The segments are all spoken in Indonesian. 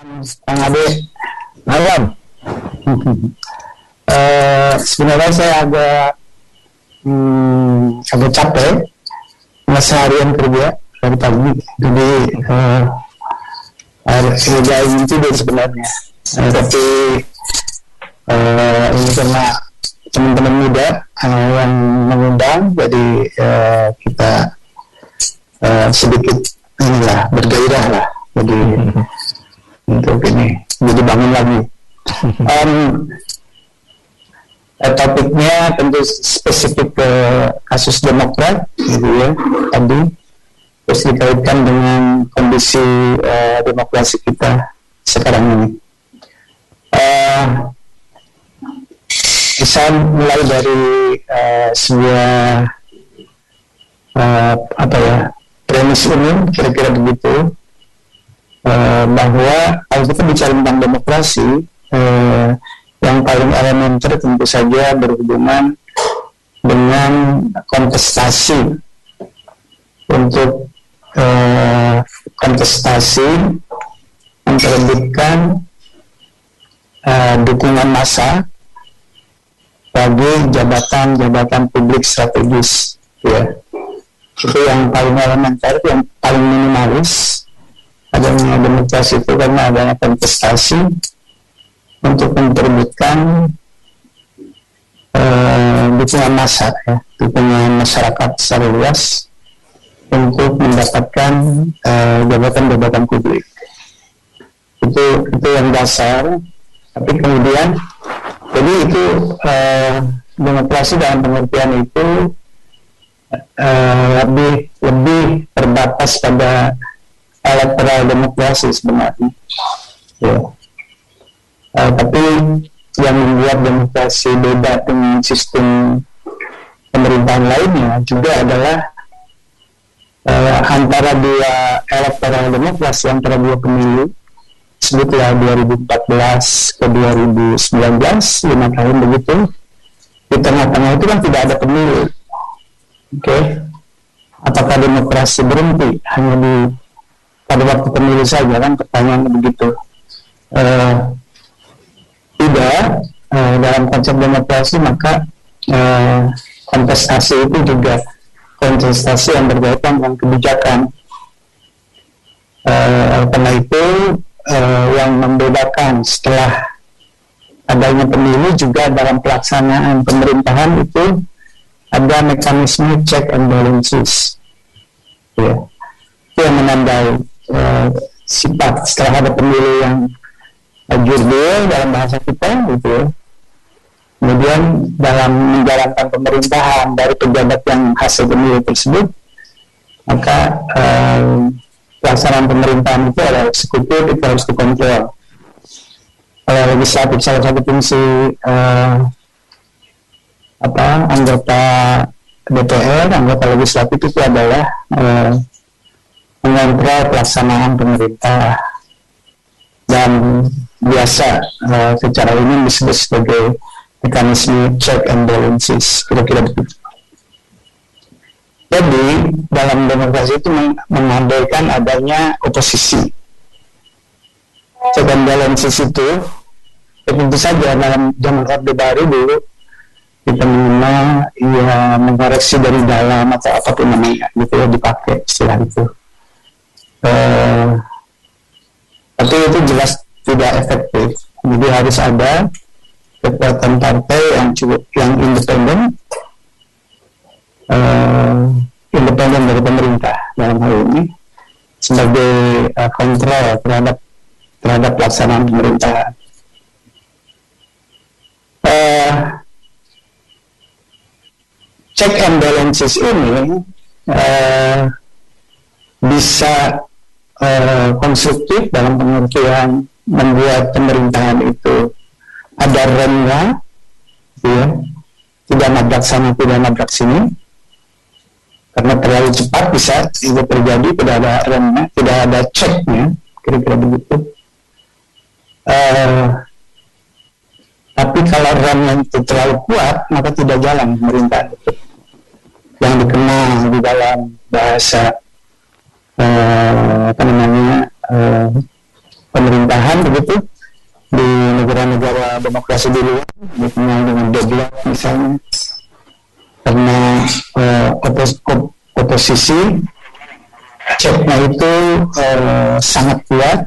Kang Ade, malam. Sebenarnya saya agak capek, karena seharian kerja dari pagi, jadi kerja ingin tidur sebenarnya. Tapi ini karena teman-teman muda yang mengundang, jadi kita sedikit inilah bergairah lah. Jadi untuk ini jadi bangun lagi. Topiknya tentu spesifik ke kasus Demokrat, gitu ya, tadi terus dikaitkan dengan kondisi demokrasi kita sekarang ini. Bisa mulai dari sebuah premis umum kira-kira begitu. Bahwa kalau kita bicara tentang demokrasi, yang paling elementer tentu saja berhubungan dengan kontestasi. Untuk kontestasi memperebutkan dukungan massa bagi jabatan-jabatan publik strategis, ya. Itu yang paling elementer, yang paling minimalis. Adanya demokrasi itu karena adanya kontestasi untuk memperebutkan dukungan massa, ya, dukungan masyarakat secara luas untuk mendapatkan jabatan-jabatan publik. Itu yang dasar. Tapi kemudian, jadi itu demokrasi dalam pengertian itu lebih terbatas pada elektoral demokrasi sebenarnya, ya. Tapi yang membuat demokrasi beda dengan sistem pemerintahan lainnya juga adalah antara dua elektoral demokrasi, antara dua pemilu, sebutlah 2014 ke 2019, 5 tahun begitu. Di tengah-tengah itu kan tidak ada pemilu. Oke. Apakah demokrasi berhenti hanya pada waktu pemilu saja, kan pertanyaan begitu? Tidak. Dalam konsep demokrasi maka kontestasi itu juga kontestasi yang berkaitan dengan kebijakan. Karena itu yang membedakan setelah adanya pemilu juga dalam pelaksanaan pemerintahan itu ada mekanisme check and balances, ya. Itu yang menandai sifat setelah ada pemilu yang jurdil dalam bahasa kita, gitu. Kemudian dalam menjalankan pemerintahan dari pejabat yang hasil pemilu tersebut, maka pelaksanaan pemerintahan itu adalah eksekutif, itu harus dikontrol oleh legislatif. Salah satu fungsi anggota DPR, anggota legislatif itu adalah mengontrol pelaksanaan pemerintah, dan biasa secara umum disebut sebagai mekanisme check and balances, kira-kira begitu. Jadi dalam demokrasi itu mengandaikan adanya oposisi. Check and balances itu tentu saja dalam zaman Orde Baru dulu kita mengenal, ya, mengoreksi dari dalam atau apapun namanya, gitu ya, dipakai istilah itu. Tapi itu jelas tidak efektif. Jadi harus ada kekuatan partai yang independen, independen dari pemerintah dalam hal ini, sebagai kontrol terhadap pelaksanaan pemerintahan. Check and balances ini bisa konstruktif dalam pengertian membuat pemerintahan itu ada remnya, ya, tidak nabrak sana, tidak nabrak sini, karena terlalu cepat bisa itu terjadi, tidak ada remnya, tidak ada checknya, kira-kira begitu. Tapi kalau remnya itu terlalu kuat, maka tidak jalan pemerintahan itu, yang dikenal di dalam bahasa pemerintahan begitu di negara-negara demokrasi di luar, dikenal dengan deadlock misalnya, karena oposisi ceknya itu sangat kuat,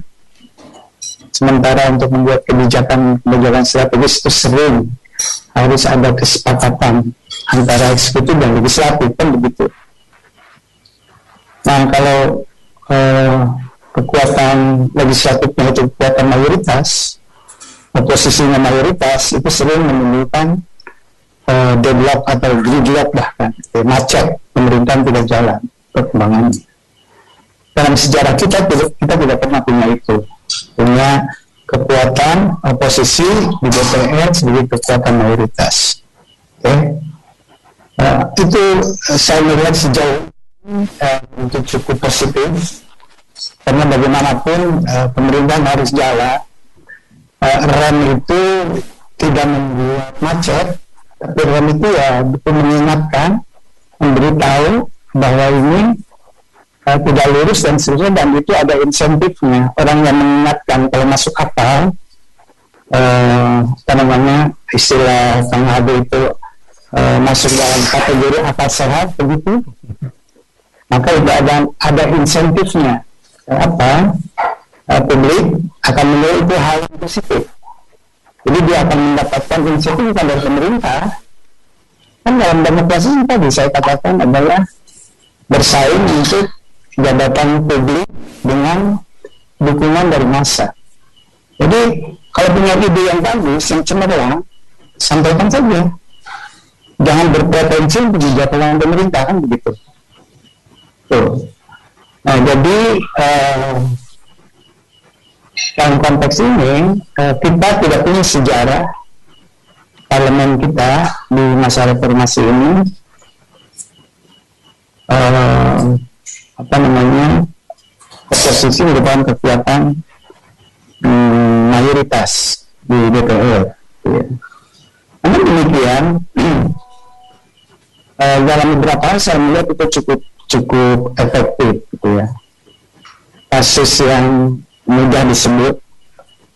sementara untuk membuat kebijakan strategis itu sering harus ada kesepakatan antara eksekutif dan legislatif, kan begitu. Nah, kalau kekuatan legislatifnya itu kekuatan mayoritas, oposisinya mayoritas, itu sering menimbulkan deadlock atau gridlock, bahkan macet, pemerintahan tidak jalan perkembangannya. Dalam sejarah kita tidak pernah punya itu, punya kekuatan oposisi di DPR sebagai kekuatan mayoritas. Itu saya melihat sejauh itu cukup positif, karena bagaimanapun pemerintahan harus jalan. Rem itu tidak membuat macet, tapi rem itu ya betul mengingatkan, memberitahu bahwa ini tidak lurus dan seterusnya, dan itu ada insentifnya. Orang yang mengingatkan kalau masuk akal, istilah Kang Ade itu masuk dalam kategori akal sehat begitu, maka ada insentifnya. Publik akan menilai itu hal yang positif, jadi dia akan mendapatkan insentif bukan dari pemerintah. Kan dalam demokrasi tadi saya katakan adalah bersaing untuk jabatan publik dengan dukungan dari massa. Jadi kalau punya ide yang bagus, yang cemerlang, sampaikan saja, jangan berpretensi untuk dijatuhkan pemerintah, kan begitu. Tuh. Nah, jadi dalam konteks ini kita tidak punya sejarah parlemen kita di masa reformasi ini oposisi merupakan kekuatan mayoritas di DPR. Namun demikian, dalam beberapa hal saya melihat itu cukup efektif, gitu ya. Kasus yang mudah disebut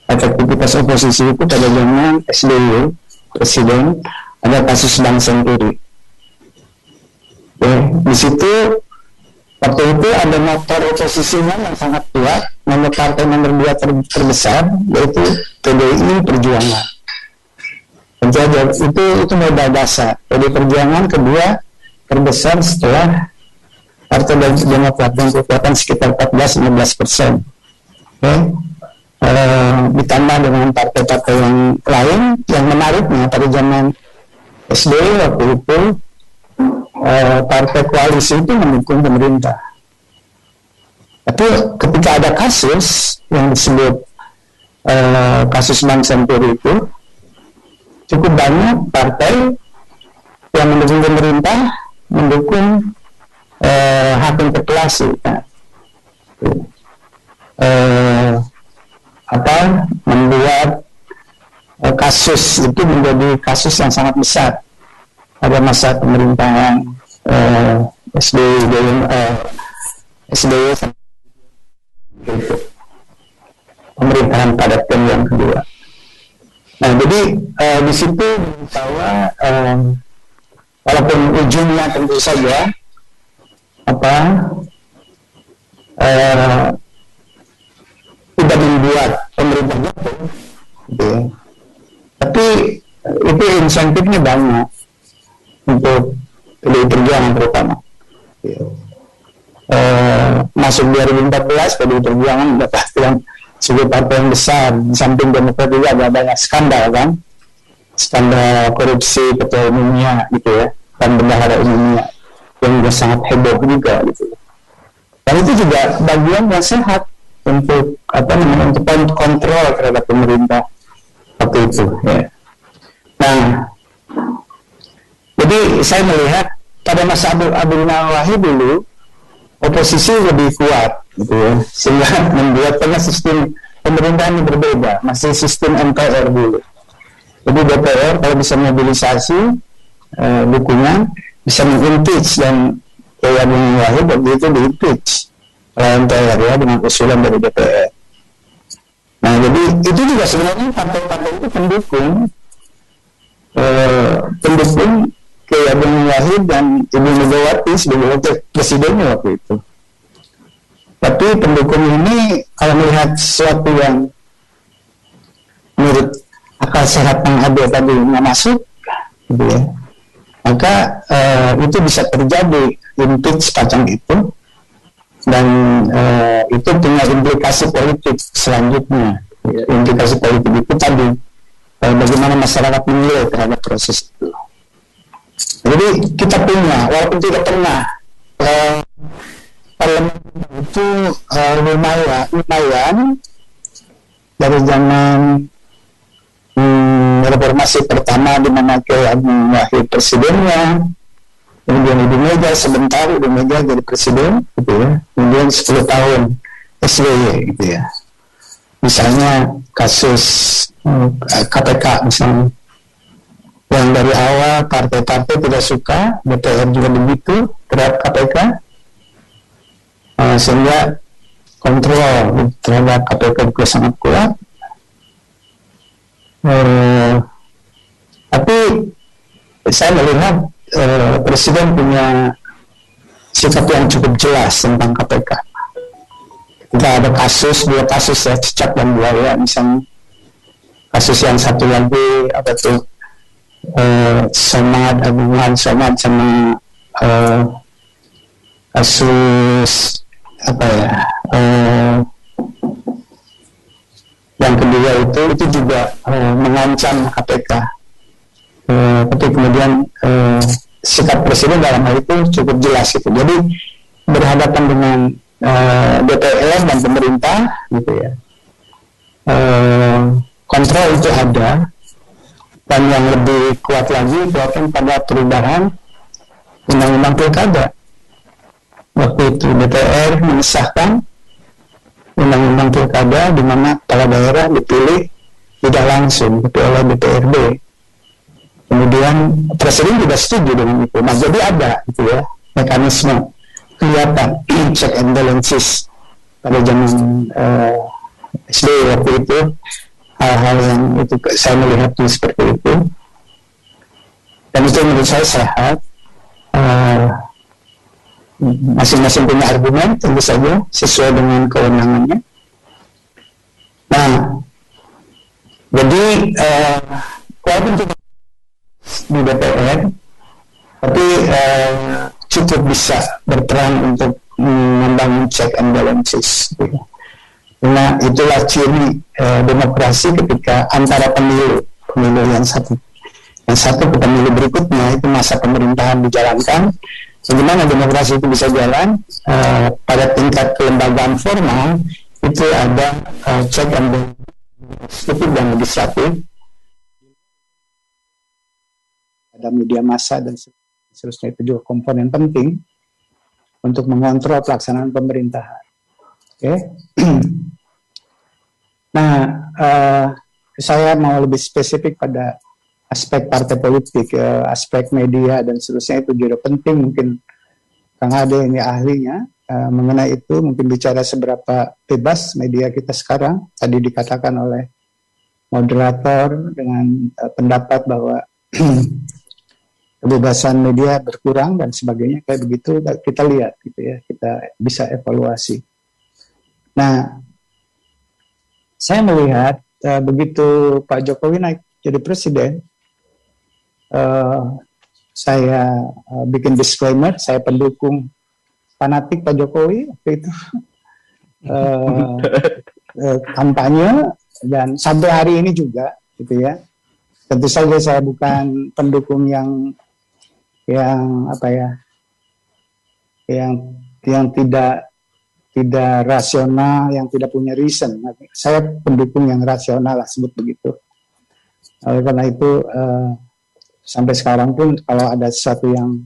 efektivitas oposisi itu pada zaman SBY presiden, ada kasus Bank Senturi. Di situ waktu itu ada motor oposisinya yang sangat kuat, nomor partai nomor 2 terbesar, yaitu PDI Perjuangan. Itu modal dasar. PDI Perjuangan kedua terbesar setelah Partai Demokrat dengan kekuatan sekitar 14-15%. Ditambah dengan partai-partai yang lain. Yang menariknya pada zaman SBY waktu itu partai koalisi itu mendukung pemerintah. Tapi ketika ada kasus yang disebut kasus Bank Senturi itu, cukup banyak partai yang mendukung pemerintah mendukung hak interpelasi, membuat kasus itu menjadi kasus yang sangat besar pada masa pemerintahan SBY pemerintahan pada periode yang kedua. Nah, jadi di situ bahwa walaupun ujungnya tentu saja tidak membuat pemerintah jatuh, gitu ya. Tapi itu insentifnya banyak untuk PDI Perjuangan terutama. Masuk 2014 PDI Perjuangan mendapatkan sebagai partai yang besar, di samping Demokrat juga ada banyak skandal, kan, skandal korupsi ketua umumnya, gitu ya, dan bendahara umumnya yang juga sangat heboh juga, gitu. Dan itu juga bagian yang sehat untuk untuk kontrol terhadap pemerintah waktu itu, ya. Nah, jadi saya melihat pada masa Abdul Nawawi dulu oposisi lebih kuat, gitu ya, sehingga membuat sistem pemerintahan yang berbeda, masih sistem MPR dulu. Jadi DPR kalau bisa mobilisasi dukungan, bisa mengimpeach, dan kayak Abdul Nawawi waktu itu diimpeach oleh MPR, ya, dengan usulan dari DPR. Nah, jadi itu juga sebenarnya partai-partai itu pendukung ke Abdul Wahid dan Ibu Megawati sebagai wakil presidennya waktu itu. Tapi pendukung ini kalau melihat sesuatu yang menurut akal sehat yang ada tadi nggak masuk, gitu ya, maka itu bisa terjadi impeach semacam itu, dan itu punya implikasi politik selanjutnya. Implikasi politik itu tadi bagaimana masyarakat menilai terhadap proses itu. Jadi kita punya, walaupun tidak pernah, parlemen itu lumayan dari zaman reformasi pertama di mana Kiai Abdul Wahid presidennya, kemudian Ibu Mega sebentar, Ibu Mega jadi presiden, gitu ya, kemudian 10 tahun SBY, gitu ya. Misalnya kasus KPK misalnya, yang dari awal partai-partai tidak suka, DPR juga begitu terhadap KPK, sehingga kontrol terhadap KPK juga sangat kuat. Tapi saya melihat Presiden punya sikap yang cukup jelas tentang KPK. Kita ada dua kasus ya, cicak dan buaya, misalnya kasus yang satu lagi apa tuh, Somad, hubungan Somad sama kasus apa ya, yang kedua itu juga mengancam KPK. Tapi kemudian sikap Presiden dalam hal itu cukup jelas gitu. Jadi berhadapan dengan DPR dan pemerintah gitu ya, kontrol itu ada, dan yang lebih kuat lagi bahkan pada perubahan undang-undang pilkada. Waktu itu DPR mengesahkan undang-undang pilkada di mana kepala daerah dipilih tidak langsung tapi oleh DPRD. Kemudian Presiden tidak setuju dengan itu. Nah, jadi ada gitu ya mekanisme kelihatan check and balances pada zaman SBY waktu itu, hal-hal yang itu saya melihatnya seperti itu, dan itu menurut saya sehat. Masing-masing punya argumen tentu saja sesuai dengan kewenangannya. Nah, jadi walaupun tidak di DPR, tapi cukup bisa berperan untuk membangun check and balances. Karena itulah ciri demokrasi ketika antara pemilu yang satu ke pemilu berikutnya itu masa pemerintahan dijalankan. Bagaimana demokrasi itu bisa jalan pada tingkat kelembagaan formal itu ada check and balance dan legislatif, ada media massa dan seterusnya, itu juga komponen penting untuk mengontrol pelaksanaan pemerintahan. Oke. Nah, saya mau lebih spesifik pada aspek partai politik, aspek media dan seterusnya, itu juga penting. Mungkin Kang Ade ini ahlinya mengenai itu, mungkin bicara seberapa bebas media kita sekarang. Tadi dikatakan oleh moderator dengan pendapat bahwa kebebasan media berkurang dan sebagainya, kayak begitu kita lihat gitu ya, kita bisa evaluasi. Nah, saya melihat begitu Pak Jokowi naik jadi presiden, saya bikin disclaimer, saya pendukung fanatik Pak Jokowi waktu itu, kampanye, dan sampai hari ini juga gitu ya. Tentu saja saya bukan pendukung yang apa ya, yang tidak rasional, yang tidak punya reason. Saya pendukung yang rasional lah, sebut begitu. Oleh karena itu sampai sekarang pun kalau ada sesuatu yang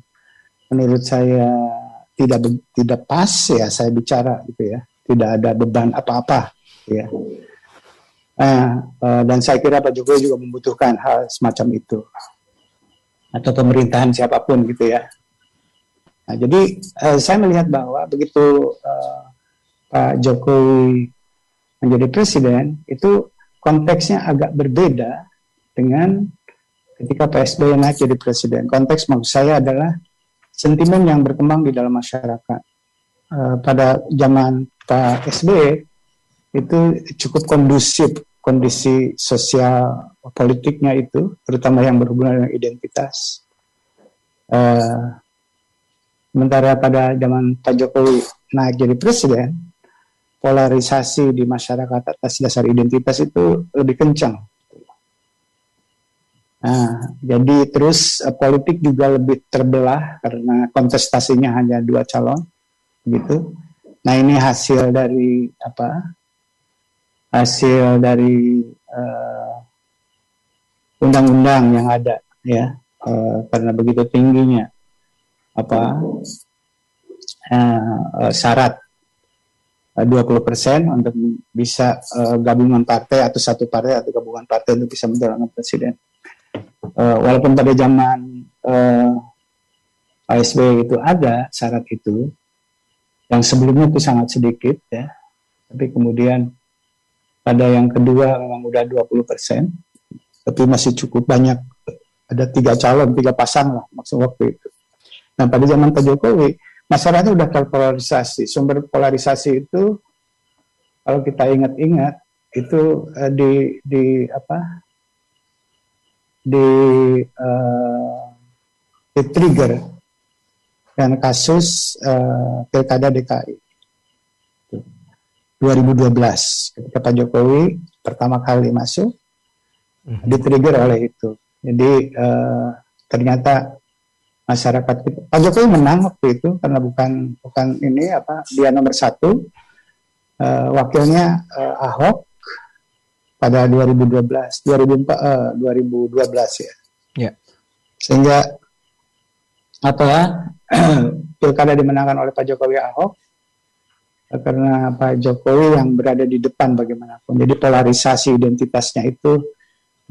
menurut saya tidak pas, ya saya bicara gitu ya, tidak ada beban apa-apa ya. Dan saya kira Pak Jokowi juga membutuhkan hal semacam itu, atau pemerintahan siapapun gitu ya. Nah, jadi saya melihat bahwa begitu Pak Jokowi menjadi presiden, itu konteksnya agak berbeda dengan ketika Pak SBY naik jadi presiden. Konteks maksud saya adalah sentimen yang berkembang di dalam masyarakat. Pada zaman Pak SBY itu cukup kondusif kondisi sosial politiknya itu, terutama yang berhubungan dengan identitas. Sementara pada zaman Pak Jokowi naik jadi presiden, polarisasi di masyarakat atas dasar identitas itu lebih kencang. Nah, jadi terus politik juga lebih terbelah karena kontestasinya hanya 2 calon, gitu. Nah, ini hasil dari apa? Hasil dari undang-undang yang ada, ya, karena begitu tingginya apa syarat 20% untuk bisa gabungan partai atau satu partai atau gabungan partai untuk bisa mencalonkan presiden. Walaupun pada zaman Pak SBY itu ada syarat itu, yang sebelumnya itu sangat sedikit, ya, tapi kemudian pada yang kedua memang udah 20%, tapi masih cukup banyak, ada 3 calon, 3 pasang lah maksud waktu itu. Nah, pada zaman Pak Jokowi masyarakat udah terpolarisasi. Sumber polarisasi itu kalau kita ingat-ingat itu di trigger dan kasus Pilkada DKI 2012 ketika Pak Jokowi pertama kali masuk, di trigger oleh itu. Jadi ternyata masyarakat kita, Pak Jokowi menang waktu itu karena bukan ini dia nomor 1, wakilnya Ahok pada 2012 ya. Yeah. Sehingga pilkada dimenangkan oleh Pak Jokowi Ahok karena Pak Jokowi yang berada di depan bagaimanapun. Jadi polarisasi identitasnya itu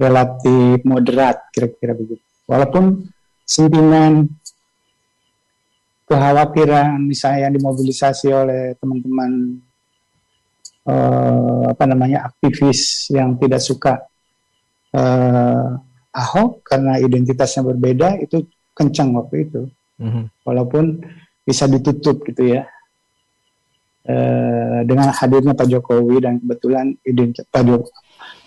relatif moderat, kira-kira begitu. Walaupun sentimen kekhawatiran misalnya yang dimobilisasi oleh teman-teman aktivis yang tidak suka Ahok karena identitasnya berbeda itu kencang waktu itu. Walaupun bisa ditutup gitu ya. Dengan hadirnya Pak Jokowi dan kebetulan identitas Pak Jokowi,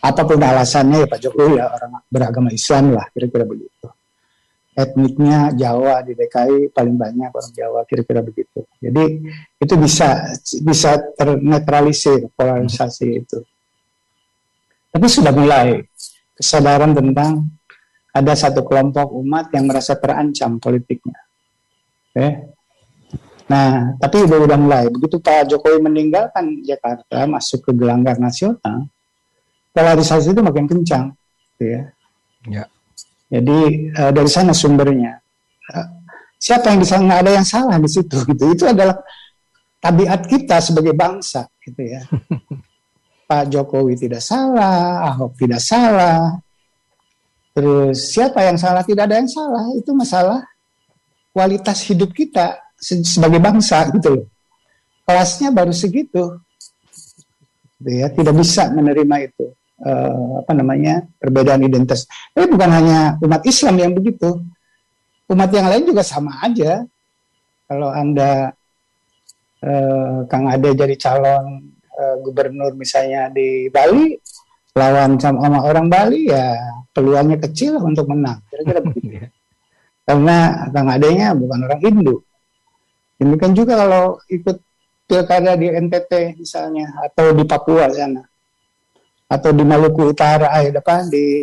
apapun alasannya ya Pak Jokowi ya orang beragama Islam lah, kira-kira begitu. Etniknya Jawa di DKI paling banyak orang Jawa, kira-kira begitu. Jadi itu bisa ternetralisir polarisasi itu. Tapi sudah mulai kesadaran tentang ada satu kelompok umat yang merasa terancam politiknya. Nah, tapi udah mulai. Begitu Pak Jokowi meninggalkan Jakarta, masuk ke gelanggang nasional, polarisasi itu makin kencang, gitu ya. Ya. Jadi dari sana sumbernya. Siapa yang di sana, nggak ada yang salah di situ, gitu. Itu adalah tabiat kita sebagai bangsa, gitu ya. Pak Jokowi tidak salah, Ahok tidak salah. Terus siapa yang salah? Tidak ada yang salah. Itu masalah kualitas hidup kita sebagai bangsa, gitu loh. Kelasnya baru segitu, gitu ya. Tidak bisa menerima itu. Perbedaan identitas. Tapi bukan hanya umat Islam yang begitu. Umat yang lain juga sama aja. Kalau Anda Kang Ade jadi calon gubernur misalnya di Bali, lawan sama orang Bali ya peluangnya kecil untuk menang. Kira-kira begitu. Karena Kang Adenya bukan orang Hindu. Demikian juga kalau ikut pilkada di NTT misalnya atau di Papua sana. Atau di Maluku Utara, di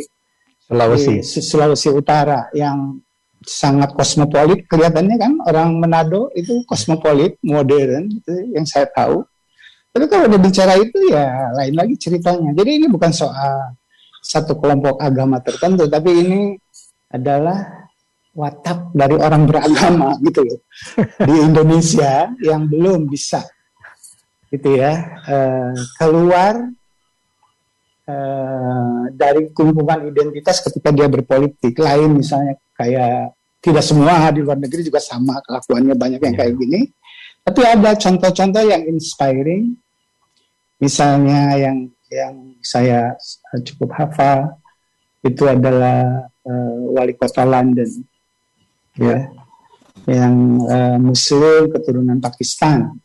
Sulawesi Utara yang sangat kosmopolit, kelihatannya kan orang Manado itu kosmopolit, modern, itu yang saya tahu. Tapi kalau udah bicara itu ya lain lagi ceritanya. Jadi ini bukan soal satu kelompok agama tertentu, tapi ini adalah watak dari orang beragama gitu loh di Indonesia yang belum bisa gitu ya keluar dari kumpulan identitas ketika dia berpolitik. Lain misalnya kayak tidak semua di luar negeri juga sama kelakuannya, banyak yang kayak gini. Tapi ada contoh-contoh yang inspiring Misalnya yang saya cukup hafal itu adalah wali kota London, ya, yang Muslim keturunan Pakistan,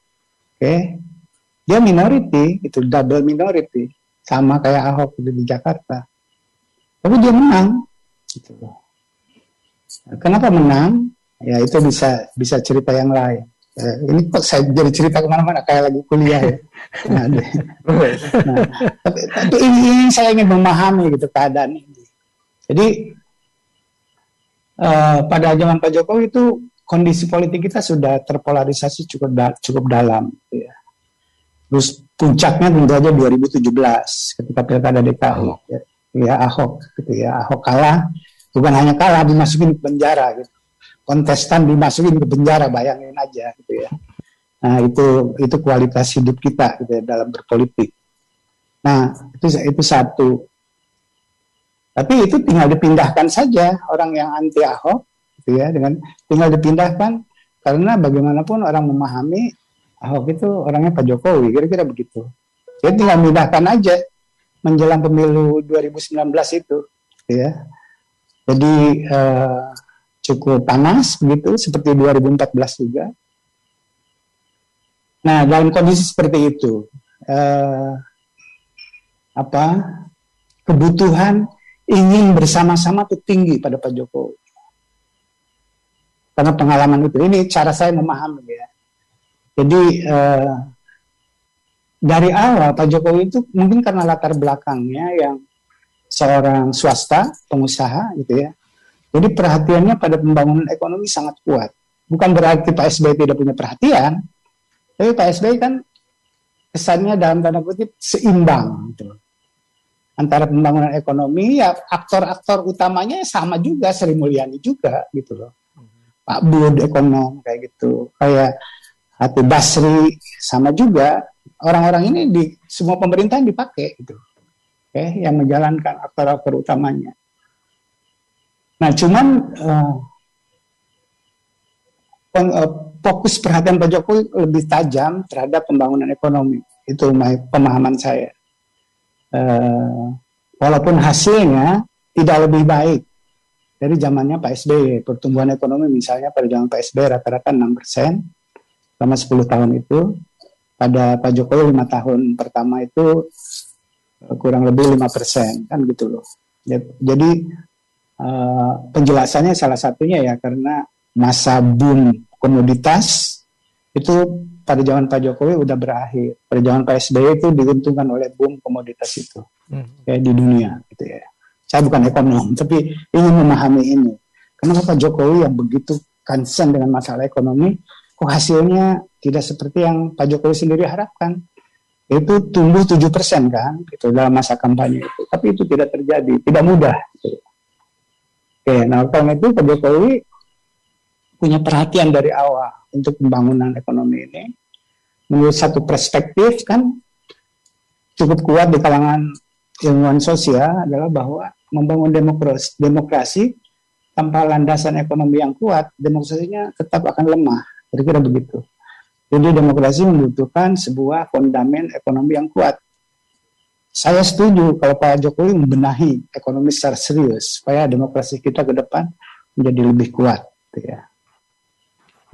dia minority, itu double minority, sama kayak Ahok di Jakarta, tapi dia menang, gitu. Kenapa menang? Ya itu bisa cerita yang lain. Ini kok saya jadi cerita kemana-mana kayak lagi kuliah ya. Tapi ini saya ingin memahami gitu keadaan ini. Jadi pada zaman Pak Jokowi itu kondisi politik kita sudah terpolarisasi cukup dalam. Gitu ya. Terus puncaknya tentu saja 2017 ketika pilkada DKI, ya Ahok, gitu ya. Ahok kalah, bukan hanya kalah, dimasukin ke penjara gitu. Kontestan dimasukin ke penjara, bayangin aja gitu ya. Nah itu kualitas hidup kita gitu ya, dalam berpolitik. Nah itu satu. Tapi itu tinggal dipindahkan saja orang yang anti Ahok gitu ya, dengan tinggal dipindahkan, karena bagaimanapun orang memahami Ahok itu orangnya Pak Jokowi, kira-kira begitu. Jadi tinggal pindahkan aja menjelang pemilu 2019 itu gitu ya. Jadi cukup panas begitu, seperti 2014 juga. Nah, dalam kondisi seperti itu, kebutuhan ingin bersama-sama itu tinggi pada Pak Jokowi. Karena pengalaman itu, ini cara saya memahami ya. Jadi dari awal Pak Jokowi itu mungkin karena latar belakangnya yang seorang swasta, pengusaha gitu ya. Jadi perhatiannya pada pembangunan ekonomi sangat kuat. Bukan berarti Pak SBY tidak punya perhatian, tapi Pak SBY kan kesannya dalam tanda kutip seimbang gitu. Antara pembangunan ekonomi, ya aktor-aktor utamanya sama juga, Sri Mulyani juga gitu loh. Pak Bud ekonom kayak gitu, kayak Hati Basri sama juga. Orang-orang ini di semua pemerintahan dipakai gitu, yang menjalankan aktor-aktor utamanya. Nah, cuman fokus perhatian Pak Jokowi lebih tajam terhadap pembangunan ekonomi. Itu pemahaman saya. Walaupun hasilnya tidak lebih baik dari zamannya Pak SBY. Pertumbuhan ekonomi misalnya pada zaman Pak SBY rata-rata 6% selama 10 tahun itu. Pada Pak Jokowi 5 tahun pertama itu kurang lebih 5%, kan gitu loh. Jadi penjelasannya salah satunya ya karena masa boom komoditas itu pada zaman Pak Jokowi udah berakhir. Pada zaman Pak SBY itu diuntungkan oleh boom komoditas itu di dunia gitu ya. Saya bukan ekonom, tapi ingin memahami ini. Kenapa Pak Jokowi yang begitu concern dengan masalah ekonomi, kok hasilnya tidak seperti yang Pak Jokowi sendiri harapkan? Itu tumbuh 7% kan, gitu, dalam masa kampanye itu. Tapi itu tidak terjadi, tidak mudah. Gitu. Nah karena itu Pak Jokowi punya perhatian dari awal untuk pembangunan ekonomi ini. Menurut satu perspektif kan cukup kuat di kalangan ilmuwan sosial adalah bahwa membangun demokrasi tanpa landasan ekonomi yang kuat, demokrasinya tetap akan lemah. Kira-kira begitu. Jadi demokrasi membutuhkan sebuah fondamen ekonomi yang kuat. Saya setuju kalau Pak Jokowi membenahi ekonomi secara serius supaya demokrasi kita ke depan menjadi lebih kuat, gitu ya.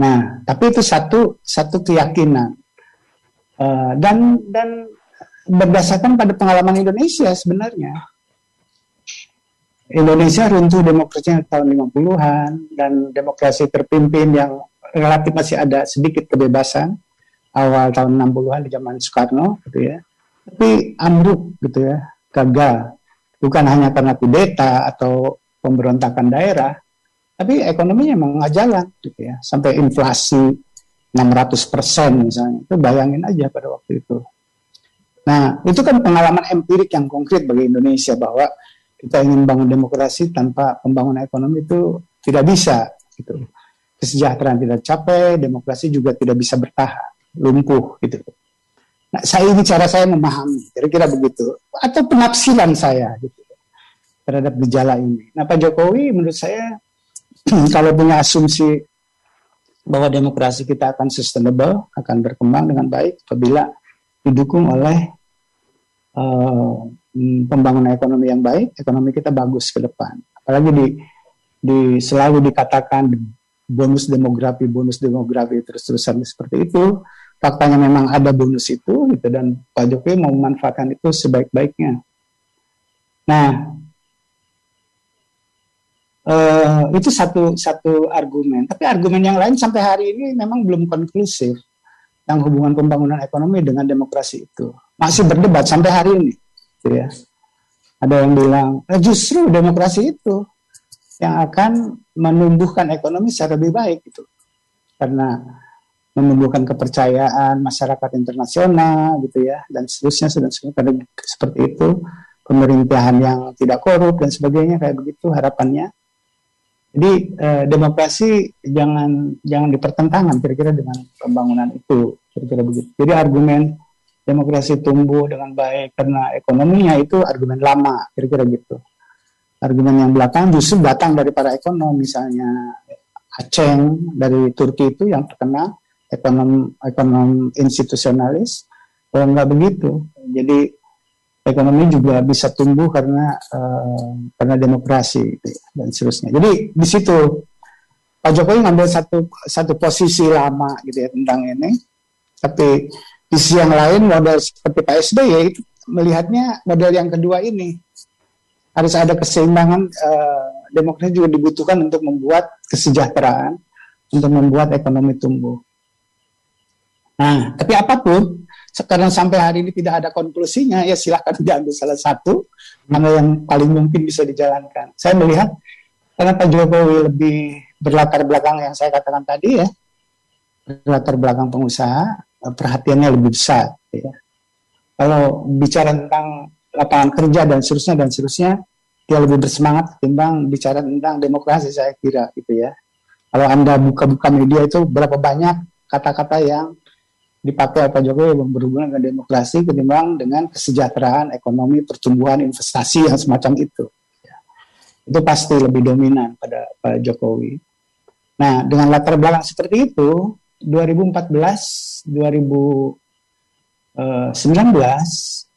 Nah, tapi itu satu keyakinan dan berdasarkan pada pengalaman Indonesia sebenarnya. Indonesia runtuh demokrasinya tahun 50-an dan demokrasi terpimpin yang relatif masih ada sedikit kebebasan awal tahun 60-an di zaman Soekarno, gitu ya. Tapi ambruk gitu ya, gagal. Bukan hanya karena kudeta atau pemberontakan daerah, tapi ekonominya memang nggak jalan gitu ya. Sampai inflasi 600% misalnya, itu bayangin aja pada waktu itu. Nah, itu kan pengalaman empirik yang konkret bagi Indonesia bahwa kita ingin bangun demokrasi tanpa pembangunan ekonomi itu tidak bisa gitu. Kesejahteraan tidak capai, demokrasi juga tidak bisa bertahan, lumpuh gitu. Nah, ini cara saya memahami, kira-kira begitu, atau penafsiran saya gitu terhadap gejala ini. Nah, Pak Jokowi menurut saya kalau punya asumsi bahwa demokrasi kita akan sustainable, akan berkembang dengan baik apabila didukung oleh pembangunan ekonomi yang baik, ekonomi kita bagus ke depan. Apalagi selalu dikatakan bonus demografi terus-terusan seperti itu. Faktanya memang ada bonus itu, gitu, dan Pak Jokowi mau memanfaatkan itu sebaik-baiknya. Nah, itu satu argumen. Tapi argumen yang lain sampai hari ini memang belum konklusif. Yang hubungan pembangunan ekonomi dengan demokrasi itu masih berdebat sampai hari ini, gitu ya. Ada yang bilang justru demokrasi itu yang akan menumbuhkan ekonomi secara lebih baik, gitu, karena menumbuhkan kepercayaan masyarakat internasional, gitu ya, dan seterusnya. Karena seperti itu, pemerintahan yang tidak korup dan sebagainya, kayak begitu harapannya. Jadi demokrasi jangan dipertentangkan kira-kira dengan pembangunan itu, kira-kira begitu. Jadi argumen demokrasi tumbuh dengan baik karena ekonominya itu argumen lama, kira-kira gitu. Argumen yang belakang justru datang dari para ekonom, misalnya Aceng dari Turki itu yang terkenal ekonom institusionalis. Kalau nggak begitu, jadi ekonomi juga bisa tumbuh karena demokrasi, gitu, dan seterusnya. Jadi di situ Pak Jokowi ngambil satu posisi lama, gitu ya, tentang ini. Tapi di sisi yang lain, model seperti Pak SBY itu melihatnya model yang kedua ini harus ada keseimbangan. Demokrasi juga dibutuhkan untuk membuat kesejahteraan, untuk membuat ekonomi tumbuh. Nah, tapi apapun, sekarang sampai hari ini tidak ada konklusinya, ya silahkan diambil salah satu, mana yang paling mungkin bisa dijalankan. Saya melihat karena Pak Jokowi lebih berlatar belakang yang saya katakan tadi, ya, berlatar belakang pengusaha, perhatiannya lebih besar, ya. Kalau bicara tentang lapangan kerja dan seterusnya, dia lebih bersemangat ketimbang bicara tentang demokrasi, saya kira, gitu ya. Kalau Anda buka-buka media itu berapa banyak kata-kata yang dipakai Pak Jokowi yang berhubungan dengan demokrasi ketimbang dengan kesejahteraan, ekonomi, pertumbuhan, investasi yang semacam itu. Itu pasti lebih dominan pada Pak Jokowi. Nah, dengan latar belakang seperti itu, 2014, 2019,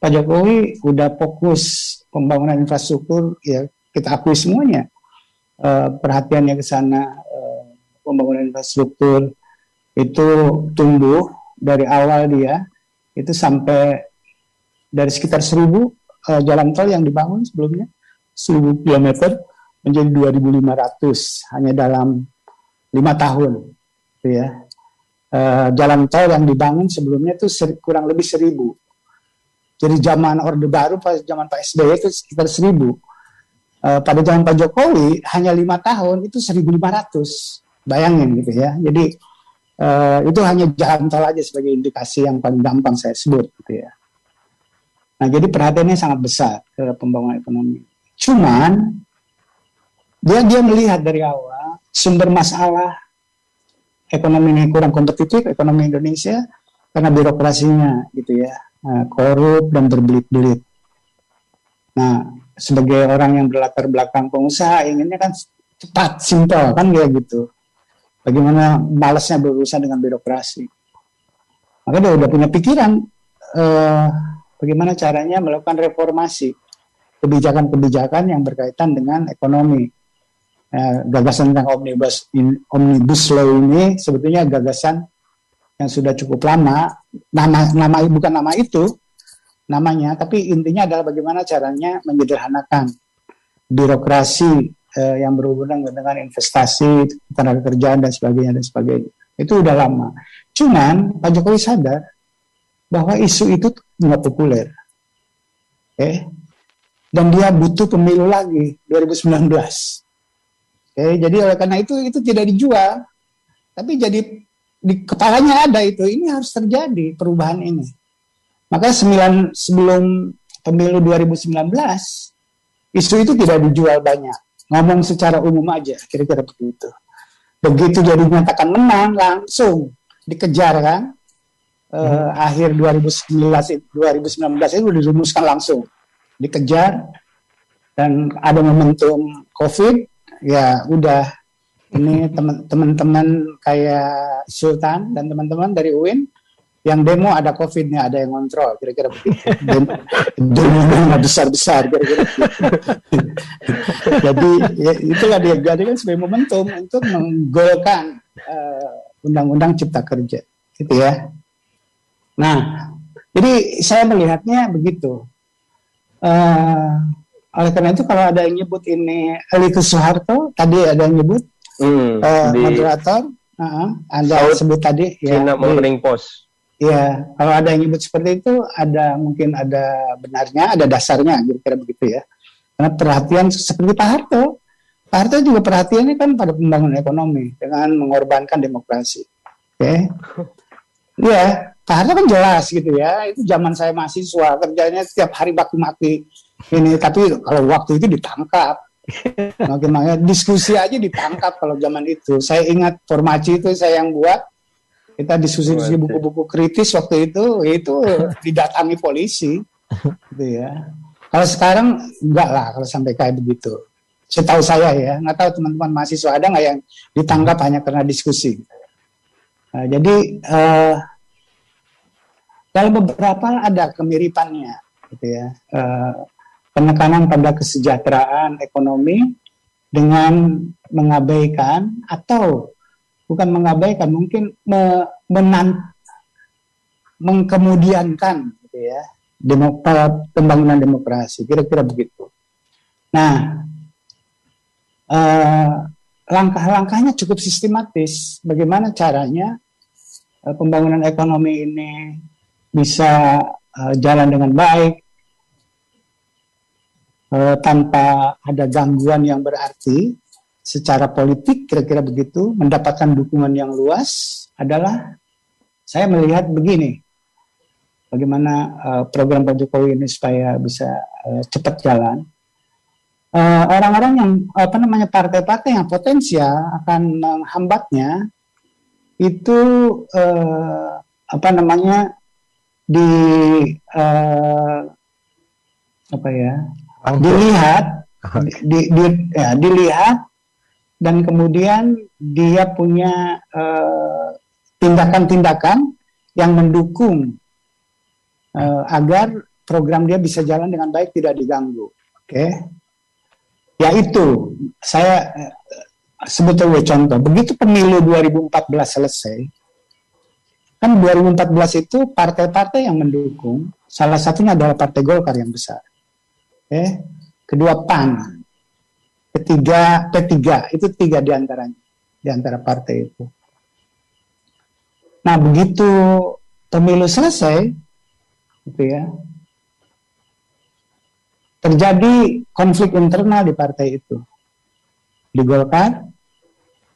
Pak Jokowi udah fokus pembangunan infrastruktur, ya kita akui semuanya. Perhatiannya ke sana, pembangunan infrastruktur itu tumbuh dari awal dia itu sampai dari sekitar 1.000 jalan tol yang dibangun sebelumnya, 1.000 kilometer menjadi 2.500 hanya dalam 5 tahun, gitu ya. Jalan tol yang dibangun sebelumnya itu kurang lebih 1.000. Jadi zaman Orde Baru, zaman Pak SBY itu sekitar 1.000. Pada zaman Pak Jokowi hanya 5 tahun itu 1.500. Bayangin, gitu ya. Jadi itu hanya jalan tol aja sebagai indikasi yang paling gampang saya sebut, gitu ya. Nah, jadi perhatiannya sangat besar ke pembangunan ekonomi. Cuman dia melihat dari awal sumber masalah ekonomi ini kurang kompetitif, ekonomi Indonesia, karena birokrasinya, gitu ya, korup dan berbelit-belit. Nah, sebagai orang yang berlatar belakang pengusaha, inginnya kan cepat, simpel, kan kayak gitu. Bagaimana malasnya berurusan dengan birokrasi. Maka dia udah punya pikiran bagaimana caranya melakukan reformasi kebijakan-kebijakan yang berkaitan dengan ekonomi. Gagasan tentang omnibus law ini sebetulnya gagasan yang sudah cukup lama. Nama bukan nama itu namanya, tapi intinya adalah bagaimana caranya menyederhanakan birokrasi yang berhubungan dengan investasi, tenaga kerjaan dan sebagainya. Itu udah lama. Cuman Pak Jokowi sadar bahwa isu itu nggak populer, dan dia butuh pemilu lagi 2019. Jadi oleh karena itu tidak dijual, tapi jadi di kepalanya ada itu. Ini harus terjadi perubahan ini. Maka sebelum pemilu 2019 isu itu tidak dijual banyak. Ngomong secara umum aja, kira-kira begitu. Begitu jadi dinyatakan menang, langsung dikejar, kan. Akhir 2019 itu dirumuskan langsung. Dikejar, dan ada momentum COVID, ya udah. Ini teman-teman kayak Sultan dan teman-teman dari UIN yang demo ada COVID-nya, ada yang kontrol, kira-kira begitu. Demo besar-besar, kira-kira begitu. Jadi ya, itulah dia jadikan sebagai momentum untuk menggolkan undang-undang Cipta Kerja, gitu ya. Nah, jadi saya melihatnya begitu. Oleh karena itu kalau ada yang nyebut ini Elitus Soeharto, tadi ada yang nyebut moderator, Anda sebut tadi ya, China Morning Post. Ya, kalau ada yang nyebut seperti itu, mungkin ada benarnya, ada dasarnya, kira-kira begitu ya. Karena perhatian seperti Pak Harto juga perhatiannya kan pada pembangunan ekonomi dengan mengorbankan demokrasi. Oke, ya Pak Harto kan jelas gitu ya. Itu zaman saya mahasiswa kerjanya setiap hari baku-maki ini, tapi kalau waktu itu ditangkap. Makanya diskusi aja ditangkap kalau zaman itu. Saya ingat Formaci itu saya yang buat. Kita diskusi buku-buku kritis waktu itu didatangi polisi, gitu ya. Kalau sekarang enggak lah kalau sampai kayak begitu. Setahu saya ya, nggak tahu teman-teman mahasiswa ada nggak yang ditangkap hanya karena diskusi. Nah, jadi dalam beberapa ada kemiripannya, gitu ya. Penekanan pada kesejahteraan ekonomi dengan mengabaikan atau bukan mengabaikan, mungkin mengkemudiankan, gitu ya, pembangunan demokrasi, kira-kira begitu. Nah, langkah-langkahnya cukup sistematis. Bagaimana caranya pembangunan ekonomi ini bisa jalan dengan baik tanpa ada gangguan yang berarti secara politik, kira-kira begitu, mendapatkan dukungan yang luas adalah saya melihat begini, bagaimana program Pak Jokowi ini supaya bisa cepat jalan. Orang-orang yang partai-partai yang potensial akan menghambatnya itu dilihat dan kemudian dia punya tindakan-tindakan yang mendukung agar program dia bisa jalan dengan baik, tidak diganggu. Oke. Yaitu saya sebutnya contoh, begitu pemilu 2014 selesai, kan 2014 itu partai-partai yang mendukung, salah satunya adalah Partai Golkar yang besar. Oke. Kedua PAN, ketiga P3, itu 3 diantaranya, diantara partai itu. Nah, begitu pemilu selesai, gitu ya, terjadi konflik internal di partai itu. Di Golkar,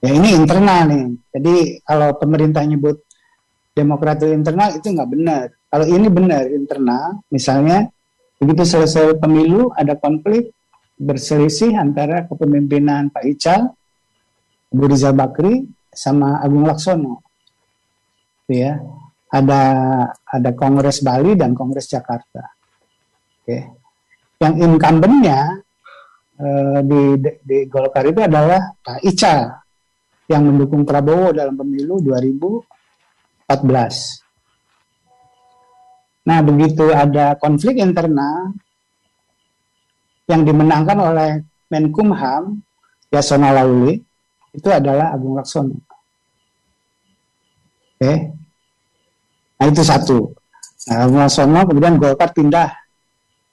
ya ini internal nih. Jadi kalau pemerintah nyebut Demokrat itu internal, itu nggak benar. Kalau ini benar internal, misalnya begitu selesai pemilu ada konflik berselisih antara kepemimpinan Pak Ical, Abu Rizal Bakri sama Agung Laksono. Ya, ada Kongres Bali dan Kongres Jakarta. Oke. Yang incumbent-nya di Golkar itu adalah Pak Ical yang mendukung Prabowo dalam pemilu 2014. Nah, begitu ada konflik internal yang dimenangkan oleh Menkumham Yasona Lawli, itu adalah Agung Laksono. Oke. Nah, itu satu. Nah, Agung Laksono kemudian Golkar pindah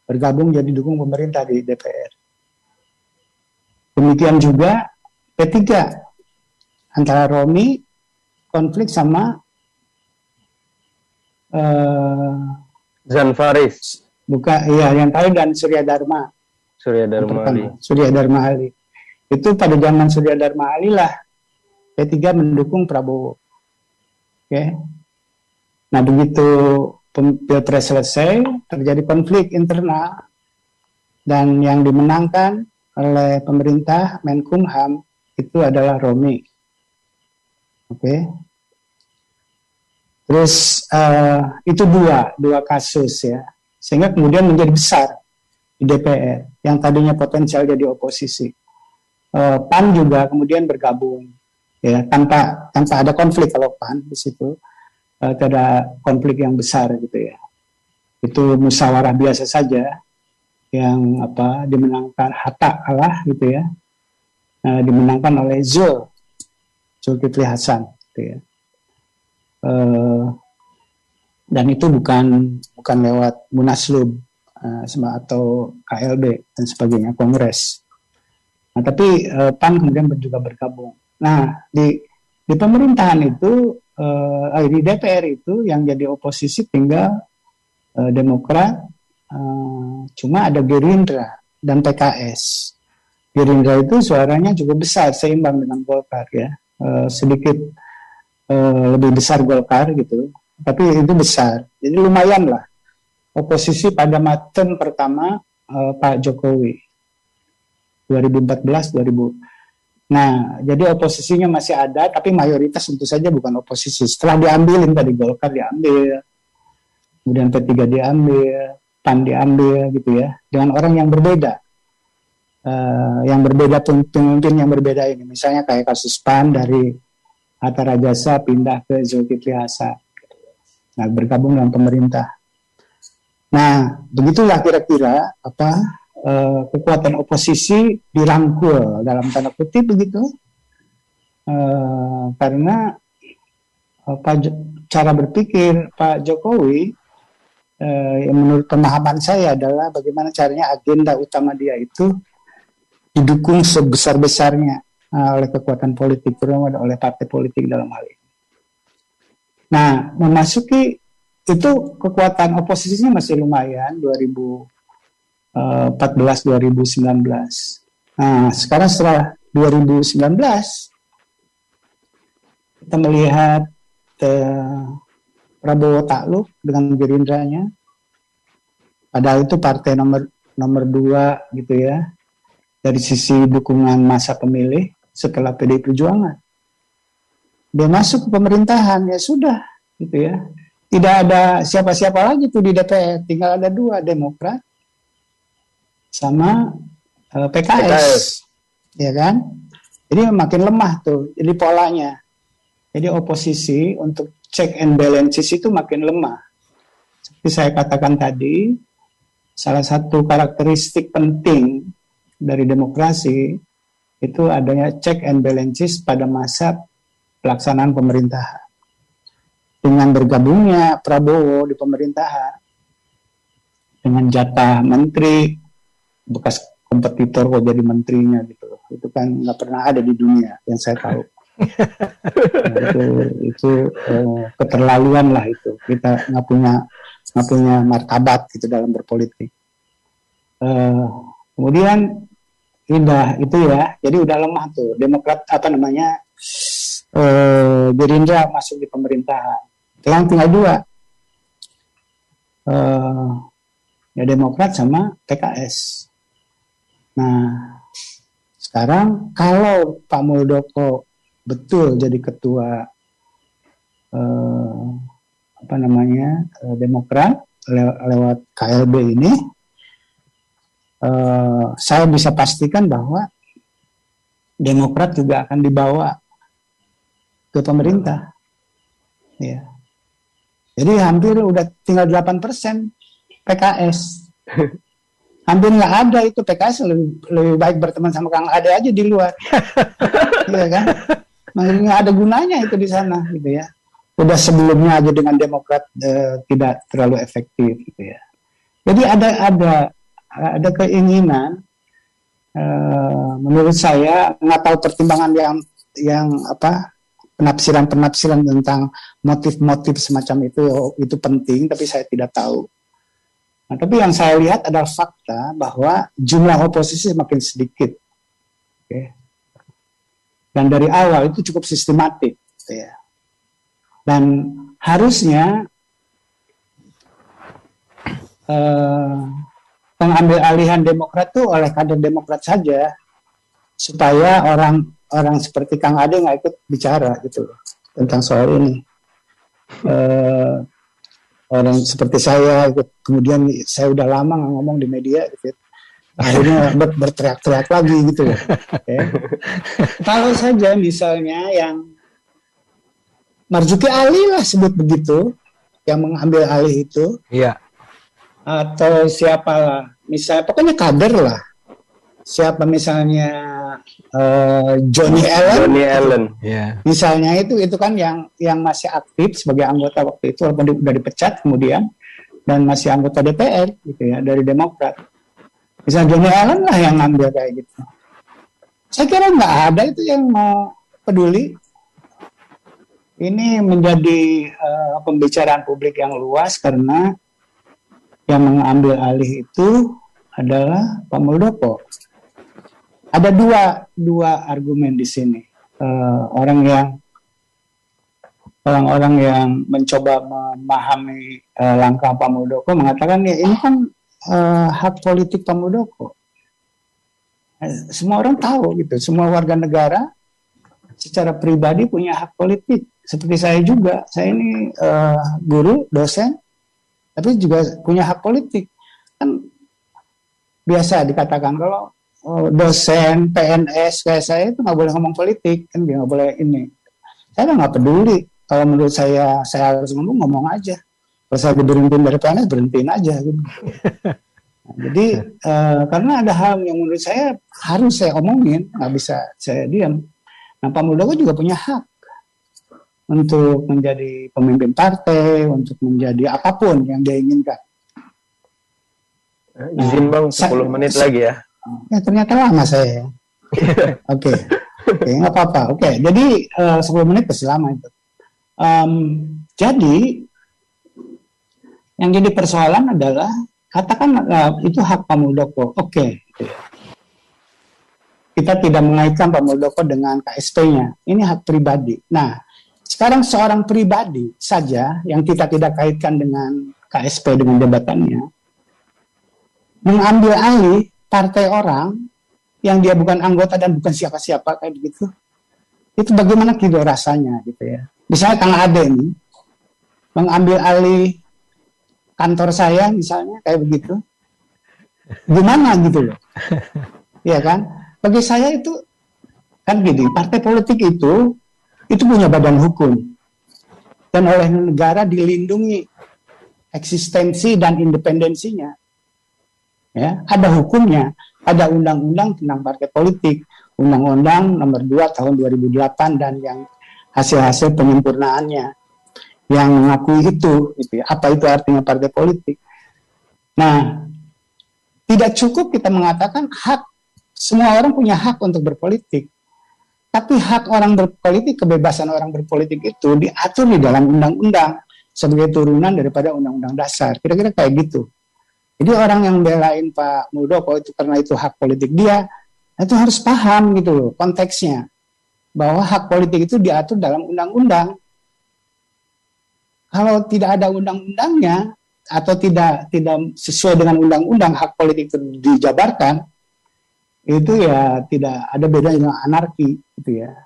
bergabung jadi dukung pemerintah di DPR. Demikian juga P3 antara Romi konflik sama Jan Faris. Yang tadi dan Surya Dharma Ali. Itu pada zaman Surya Dharma Ali lah P3 mendukung Prabowo. Oke. Nah, begitu Pilpres selesai, terjadi konflik internal dan yang dimenangkan oleh pemerintah Menkumham itu adalah Romi. Oke. Terus itu dua kasus ya, sehingga kemudian menjadi besar di DPR yang tadinya potensial jadi oposisi. PAN juga kemudian bergabung ya tanpa ada konflik kalau PAN di situ. tidak konflik yang besar gitu ya. Itu musyawarah biasa saja yang dimenangkan Hatta kalah gitu ya, dimenangkan oleh Zulkifli Hasan gitu ya. Dan itu bukan lewat Munaslup atau KLB dan sebagainya, Kongres. Nah, tapi PAN kemudian juga bergabung. Nah, di pemerintahan itu, di DPR itu yang jadi oposisi tinggal Demokrat, cuma ada Gerindra dan PKS. Gerindra itu suaranya cukup besar, seimbang dengan Golkar ya, sedikit lebih besar Golkar gitu, tapi itu besar. Jadi lumayan lah oposisi pada term pertama Pak Jokowi 2014-2000. Nah, jadi oposisinya masih ada, tapi mayoritas tentu saja bukan oposisi. Setelah diambilin tadi, Golkar diambil, kemudian P3 diambil, PAN diambil gitu ya, dengan orang yang berbeda. Yang berbeda, pemimpin yang berbeda ini. Misalnya kayak kasus PAN dari Hatta Rajasa pindah ke Zulkifli Hasan. Nah, bergabung dengan pemerintah. Nah, begitulah kira-kira kekuatan oposisi dirangkul dalam tanda kutip begitu, karena cara berpikir Pak Jokowi yang menurut pemahaman saya adalah bagaimana caranya agenda utama dia itu didukung sebesar-besarnya oleh kekuatan politik, terutama oleh partai politik dalam hal ini. Nah, memasuki itu kekuatan oposisinya masih lumayan 2014-2019. Nah, sekarang setelah 2019 kita melihat Prabowo takluk dengan Gerindranya. Padahal itu partai nomor 2 gitu ya dari sisi dukungan massa pemilih setelah PDI Perjuangan. Dia masuk ke pemerintahan, ya sudah gitu ya. Tidak ada siapa-siapa lagi tuh di DPR, tinggal ada 2, Demokrat sama PKS, ya kan? Jadi makin lemah tuh, jadi polanya. Jadi oposisi untuk check and balances itu makin lemah. Seperti saya katakan tadi, salah satu karakteristik penting dari demokrasi itu adanya check and balances pada masa pelaksanaan pemerintahan. Dengan bergabungnya Prabowo di pemerintahan, dengan jatah menteri, bekas kompetitor kok jadi menterinya gitu, itu kan nggak pernah ada di dunia yang saya tahu. Nah, itu keterlaluan lah itu. Kita nggak punya martabat gitu dalam berpolitik. Kemudian itu ya, jadi udah lemah tuh Demokrat Gerindra masuk di pemerintahan. Tinggal 2, ya Demokrat sama PKS. Nah, sekarang kalau Pak Muldoko betul jadi ketua Demokrat lewat KLB ini, saya bisa pastikan bahwa Demokrat juga akan dibawa ke pemerintah. Ya. Jadi hampir udah tinggal 8% PKS. Hampir nggak ada itu, PKS lebih baik berteman sama Kang Ade aja di luar. Iya kan? Nggak ada gunanya itu di sana gitu ya. Udah sebelumnya aja dengan Demokrat tidak terlalu efektif gitu ya. Jadi ada keinginan, menurut saya, nggak tahu pertimbangan yang penafsiran tentang motif-motif semacam itu penting, tapi saya tidak tahu. Nah, tapi yang saya lihat adalah fakta bahwa jumlah oposisi semakin sedikit, okay? Dan dari awal itu cukup sistematik, ya. Dan harusnya pengambil alihan Demokrat itu oleh kader Demokrat saja, supaya orang seperti Kang Ade nggak ikut bicara gitu tentang soal ini. Orang seperti saya ikut, kemudian saya udah lama nggak ngomong di media gitu, akhirnya berteriak-teriak lagi gitu. Okay. Kalau saja misalnya yang Marzuki Ali lah sebut begitu, yang mengambil alih itu, Iya. atau siapalah, misalnya pokoknya kader lah, siapa misalnya Johnny Johnny Allen, Allen. Iya. misalnya itu kan yang masih aktif sebagai anggota waktu itu walaupun udah dipecat kemudian dan masih anggota DPR gitu ya dari Demokrat. Misalnya Johnny Allen lah yang ngambil kayak gitu. Saya kira nggak ada itu yang mau peduli. Ini menjadi pembicaraan publik yang luas karena yang mengambil alih itu adalah Pak Muldoko. Ada dua argumen di sini. Orang-orang yang mencoba memahami langkah Pak Muldoko mengatakan ya ini kan hak politik Pak Muldoko. Semua orang tahu gitu. Semua warga negara secara pribadi punya hak politik. Seperti saya juga. Saya ini guru, dosen, tapi juga punya hak politik. Kan biasa dikatakan kalau dosen, PNS kayak saya itu nggak boleh ngomong politik, kan nggak boleh ini. Saya nggak peduli. Kalau menurut saya harus ngomong aja. Kalau saya diberhentiin dari PNS, berhentiin aja. Gitu. Nah, jadi karena ada hal yang menurut saya harus saya omongin, nggak bisa saya diam. Nah, Pak Muldoko juga punya hak untuk menjadi pemimpin partai, untuk menjadi apapun yang dia inginkan. Izin Bang, 10 menit lagi ya. Ya ternyata lama saya. Oke, nggak apa-apa. Oke, jadi 10 menit pasti lama itu. Jadi yang jadi persoalan adalah katakan itu hak Pak Muldoko. Oke. Kita tidak mengaitkan Pak Muldoko dengan KSP-nya. Ini hak pribadi. Nah, sekarang seorang pribadi saja yang kita tidak kaitkan dengan KSP dengan jabatannya mengambil alih partai orang yang dia bukan anggota dan bukan siapa-siapa kayak begitu. Itu bagaimana gitu rasanya gitu ya. Misalnya Kang Ade ini mengambil alih kantor saya misalnya kayak begitu. Gimana gitu loh. Iya kan? Bagi saya itu kan gini, partai politik itu punya badan hukum dan oleh negara dilindungi eksistensi dan independensinya. Ya, ada hukumnya, ada undang-undang tentang partai politik, Undang-Undang Nomor 2 Tahun 2008 dan yang hasil-hasil penyempurnaannya yang mengakui itu gitu ya. Apa itu artinya partai politik? Nah, tidak cukup kita mengatakan hak semua orang punya hak untuk berpolitik. Tapi hak orang berpolitik, kebebasan orang berpolitik itu diatur di dalam undang-undang sebagai turunan daripada undang-undang dasar. Kira-kira kayak gitu. Jadi orang yang belain Pak Muldoko itu karena itu hak politik dia, itu harus paham gitu loh konteksnya. Bahwa hak politik itu diatur dalam undang-undang. Kalau tidak ada undang-undangnya atau tidak sesuai dengan undang-undang hak politik itu dijabarkan, itu ya tidak ada bedanya dengan anarki gitu ya.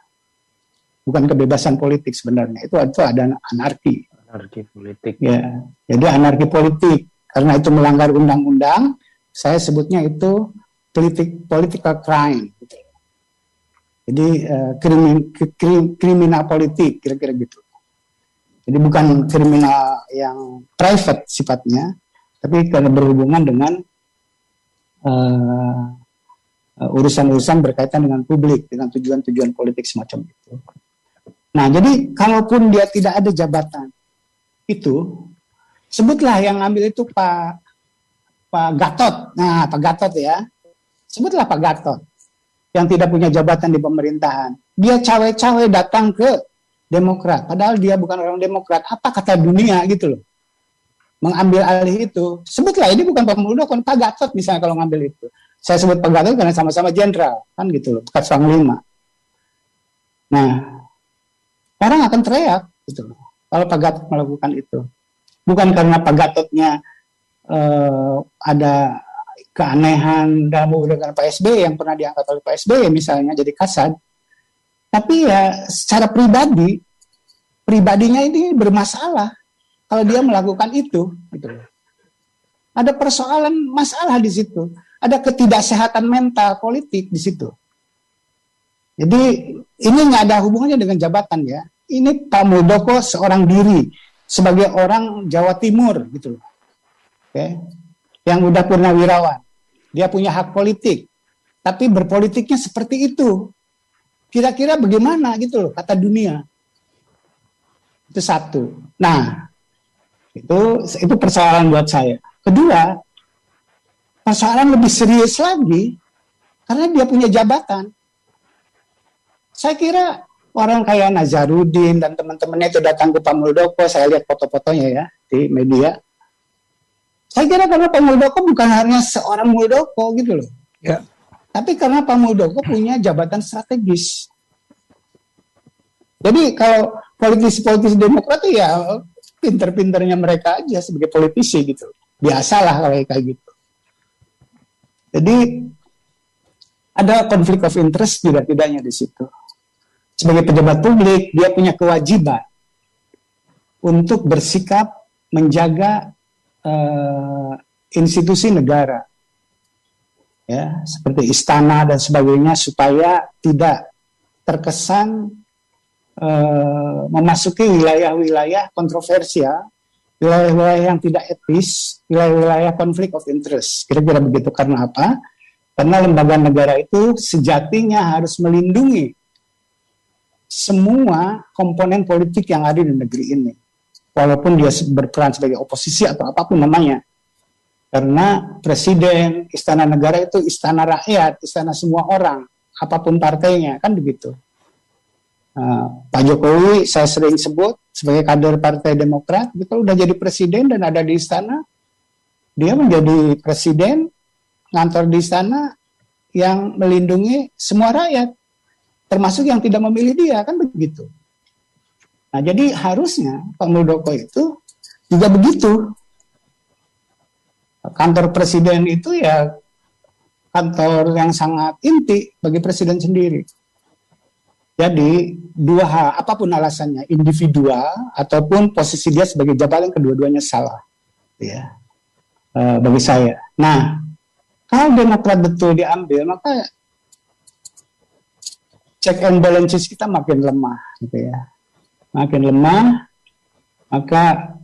Bukan kebebasan politik sebenarnya, itu ada anarki. Anarki politik. Ya, jadi anarki politik karena itu melanggar undang-undang, saya sebutnya itu political crime. Gitu. Jadi kriminal politik kira-kira gitu. Jadi bukan kriminal yang private sifatnya, tapi karena berhubungan dengan urusan-urusan berkaitan dengan publik, dengan tujuan-tujuan politik semacam itu. Nah, jadi kalaupun dia tidak ada jabatan itu, sebutlah yang ambil itu Pak Gatot. Nah, Pak Gatot ya, sebutlah Pak Gatot yang tidak punya jabatan di pemerintahan. Dia cawe-cawe datang ke Demokrat, padahal dia bukan orang Demokrat. Apa kata dunia gitu loh? Mengambil alih itu, sebutlah ini bukan Pak Muldoko, Pak Gatot misalnya kalau ngambil itu. Saya sebut Pak Gatot karena sama-sama jenderal, kan gitu loh, bekas Panglima. Nah, orang akan teriak gitu loh, kalau Pak Gatot melakukan itu. Bukan karena Pak Gatotnya ada keanehan dalam hubungan Pak SBY yang pernah diangkat oleh Pak SBY misalnya jadi kasat, tapi ya secara pribadinya ini bermasalah kalau dia melakukan itu. Gitu loh. Ada persoalan masalah di situ. Ada ketidaksehatan mental politik di situ. Jadi ini nggak ada hubungannya dengan jabatan ya. ini Pak Muldoko seorang diri sebagai orang Jawa Timur gitu loh. Oke. Yang udah purnawirawan. Dia punya hak politik. Tapi berpolitiknya seperti itu. Kira-kira bagaimana gitu loh kata dunia. Itu satu. Nah, itu persoalan buat saya. Kedua, persoalan lebih serius lagi karena dia punya jabatan. Saya kira orang kayak Nazarudin dan teman-temannya itu datang ke Pak Muldoko, saya lihat foto-fotonya ya di media. Saya kira karena Pak Muldoko bukan hanya seorang Muldoko gitu loh. Ya. Tapi karena Pak Muldoko punya jabatan strategis. Jadi kalau politisi-politisi Demokrat ya pinter-pinternya mereka aja sebagai politisi gitu. Biasalah kalau kayak gitu. Jadi ada konflik of interest juga tidaknya di situ. Sebagai pejabat publik, dia punya kewajiban untuk bersikap menjaga institusi negara, ya, seperti istana dan sebagainya, supaya tidak terkesan memasuki wilayah-wilayah kontroversial, wilayah-wilayah yang tidak etis, wilayah-wilayah konflik of interest. Kira-kira begitu. Karena apa? Karena lembaga negara itu sejatinya harus melindungi semua komponen politik yang ada di negeri ini. Walaupun dia berperan sebagai oposisi atau apapun namanya. Karena presiden, istana negara itu istana rakyat, istana semua orang, apapun partainya, kan begitu. Pak Jokowi saya sering sebut sebagai kader Partai Demokrat, betul udah jadi presiden dan ada di istana, dia menjadi presiden ngantor di istana yang melindungi semua rakyat, termasuk yang tidak memilih dia, kan begitu. Nah, jadi harusnya Pak Muldoko itu juga begitu. Kantor presiden itu ya kantor yang sangat inti bagi presiden sendiri. Jadi dua hal, apapun alasannya, individual ataupun posisi dia sebagai jabatan, kedua-duanya salah, ya, bagi saya. Nah, kalau Demokrat betul diambil, maka check and balances kita makin lemah, gitu ya, makin lemah. Maka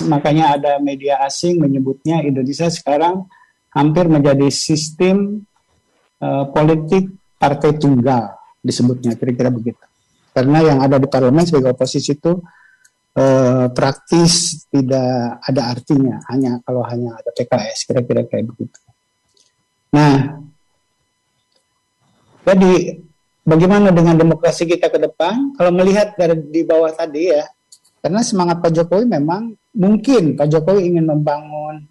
makanya ada media asing menyebutnya Indonesia sekarang hampir menjadi sistem politik partai tunggal. Disebutnya kira-kira begitu. Karena yang ada di parlemen sebagai oposisi itu praktis tidak ada artinya, kalau hanya ada PKS, kira-kira kayak begitu. Nah, jadi bagaimana dengan demokrasi kita ke depan? Kalau melihat dari di bawah tadi ya, karena semangat Pak Jokowi memang mungkin Pak Jokowi ingin membangun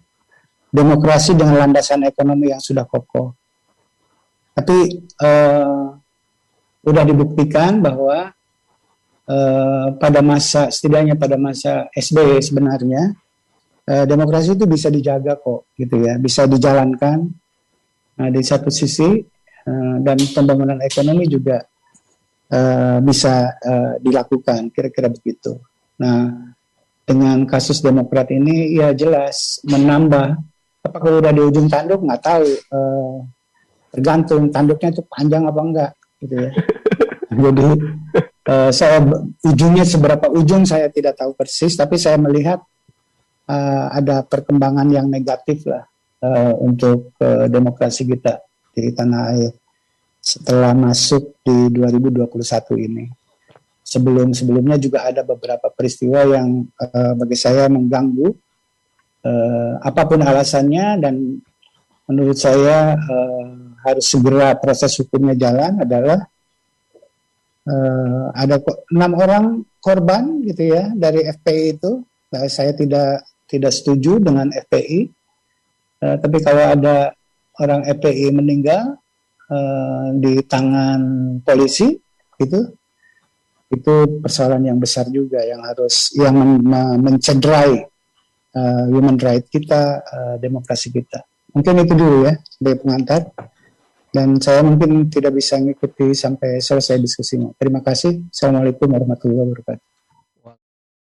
demokrasi dengan landasan ekonomi yang sudah kokoh. Tapi sudah dibuktikan bahwa setidaknya pada masa SBY sebenarnya demokrasi itu bisa dijaga kok, gitu ya, bisa dijalankan. Nah, di satu sisi dan pembangunan ekonomi juga bisa dilakukan, kira-kira begitu. Nah, dengan kasus Demokrat ini ya jelas menambah. Apakah udah di ujung tanduk nggak tahu, tergantung tanduknya itu panjang apa enggak, gitu ya. Jadi saya ujungnya seberapa ujung saya tidak tahu persis, tapi saya melihat ada perkembangan yang negatif lah untuk demokrasi kita di tanah air setelah masuk di 2021 ini. Sebelumnya juga ada beberapa peristiwa yang bagi saya mengganggu, apapun alasannya, dan menurut saya harus segera proses hukumnya jalan. Adalah ada 6 orang korban, gitu ya, dari FPI itu. Saya tidak setuju dengan FPI, tapi kalau ada orang FPI meninggal di tangan polisi, itu persoalan yang besar juga yang mencederai human right kita, demokrasi kita. Mungkin itu dulu ya sebagai pengantar. Dan saya mungkin tidak bisa mengikuti sampai selesai diskusinya. Terima kasih. Assalamualaikum warahmatullahi wabarakatuh.